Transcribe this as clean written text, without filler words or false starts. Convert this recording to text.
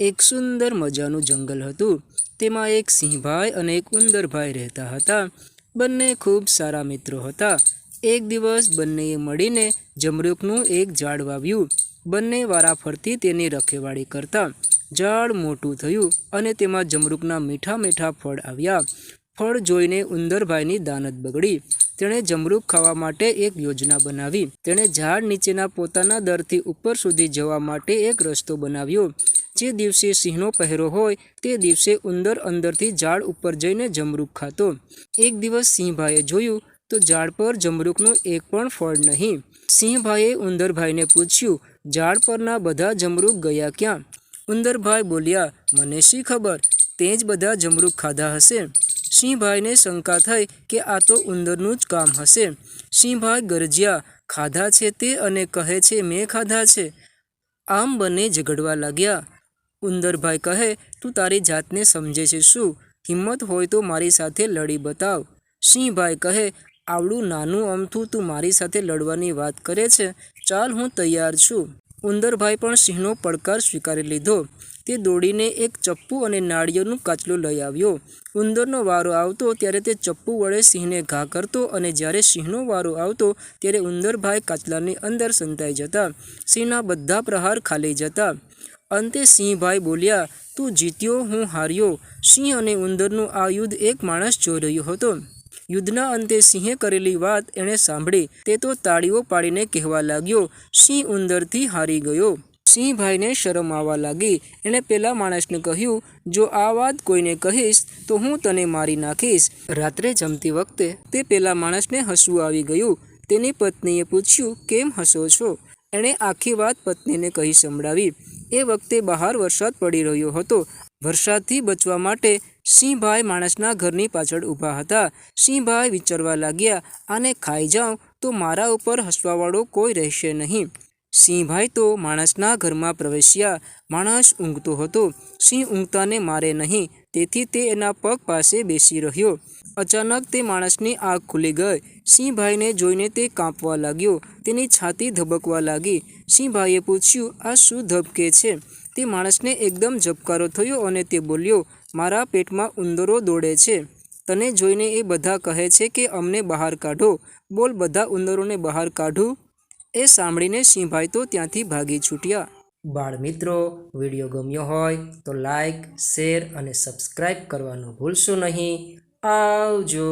એક સુંદર મજાનું જંગલ હતું। તેમાં એક સિંહભાઈ અને એક ઉંદરભાઈ રહેતા હતા। બંને ખૂબ સારા મિત્રો હતા। એક દિવસ બંનેએ મળીને જમરૂકનું એક ઝાડ વાવ્યું। બંને વારાફરતી તેની રખેવાળી કરતા। ઝાડ મોટું થયું અને તેમાં જમરૂકના મીઠા મીઠા ફળ આવ્યા। ફળ જોઈને ઉંદરભાઈની દાનત બગડી। તેણે જમરૂક ખાવા માટે એક યોજના બનાવી। તેણે ઝાડ નીચેના પોતાના દરથી ઉપર સુધી જવા માટે એક રસ્તો બનાવ્યો। જે દિવસે સિંહનો પહેરો હોય તે દિવસે ઉંદર અંદરથી ઝાડ ઉપર જઈને જમરૂક ખાતો। એક દિવસ સિંહભાઈએ જોયું તો ઝાડ પર જમરૂકનું એક પણ ફળ નહીં। સિંહભાઈએ ઉંદરભાઈને પૂછ્યું, ઝાડ પરના બધા જમરૂક ગયા ક્યાં? ઉંદરભાઈ બોલ્યા, મને શી ખબર, તે જ બધા જમરૂક ખાધા હશે। સિંહભાઈને શંકા થઈ કે આ તો ઉંદરનું જ કામ હશે। સિંહભાઈ ગરજ્યા, ખાધા છે તે અને કહે છે મેં ખાધા છે। આમ બંને ઝઘડવા લાગ્યા। ઉંદરભાઈ કહે, તું તારી જાતને સમજે છે શું? હિંમત હોય તો મારી સાથે લડી બતાવ। સિંહભાઈ કહે, આવડું નાનું અમથું તું મારી સાથે લડવાની વાત કરે છે? ચાલ હું તૈયાર છું। ઉંદરભાઈ પણ સિંહનો પડકાર સ્વીકારી લીધો। તે દોડીને એક ચપ્પુ અને નાળિયેરનું કાચલું લઈ આવ્યો। ઉંદરનો વારો આવતો ત્યારે તે ચપ્પુ વડે સિંહને ઘા કરતો અને જ્યારે સિંહનો વારો આવતો ત્યારે ઉંદરભાઈ કાચલાની અંદર સંતાઈ જતા। સિંહના બધા પ્રહાર ખાલી જતા। અંતે સિંહભાઈ બોલ્યા, તું જીત્યો, હું હાર્યો। સિંહ અને ઉંદરનું આ યુદ્ધ એક માણસ જોઈ રહ્યો હતો। યુદ્ધના અંતે સિંહે કરેલી વાત એણે સાંભળી। તે તો તાળીઓ પાડીને કહેવા લાગ્યો, સિંહ ઉંદરથી હારી ગયો। સિંહભાઈને શરમ આવવા લાગી। એણે પેલા માણસને કહ્યું, જો આ વાત કોઈને કહીશ તો હું તને મારી નાખીશ। રાત્રે જમતી વખતે તે પેલા માણસને હસવું આવી ગયું। તેની પત્નીએ પૂછ્યું, કેમ હસો છો? એણે આખી વાત પત્નીને કહી સંભળાવી। એ વખતે બહાર વરસાદ પડી રહ્યો હતો। વરસાદથી બચવા માટે સિંહભાઈ માણસના ઘરની પાછળ ઊભા હતા। સિંહભાઈ વિચારવા લાગ્યા, આને ખાઈ જાઉં તો મારા ઉપર હસવાવાળો કોઈ રહેશે નહીં। સિંહભાઈ તો માણસના ઘરમાં પ્રવેશ્યા। માણસ ઊંઘતો હતો। સિંહ ઊંઘતાને મારે નહીં, તેથી તે એના પગ પાસે બેસી રહ્યો। અચાનક તે માણસની આંખ ખુલી ગઈ। સિંહભાઈને જોઈને તે કાંપવા લાગ્યો। તેની છાતી ધબકવા લાગી। સિંહભાઈએ પૂછ્યું, આ શું ધબકે છે? તે માણસને એકદમ ઝબકારો થયો અને તે બોલ્યો, મારા પેટમાં ઉંદરો દોડે છે। તને જોઈને એ બધા કહે છે કે અમને બહાર કાઢો। બોલ, બધા ઉંદરોને બહાર કાઢું? એ સાંભળીને સિંહભાઈ તો ત્યાંથી ભાગી છૂટ્યા। બાળ મિત્રો, વિડીયો ગમ્યો હોય તો લાઈક, શેર અને સબસ્ક્રાઈબ કરવાનું ભૂલશો નહીં। આવજો।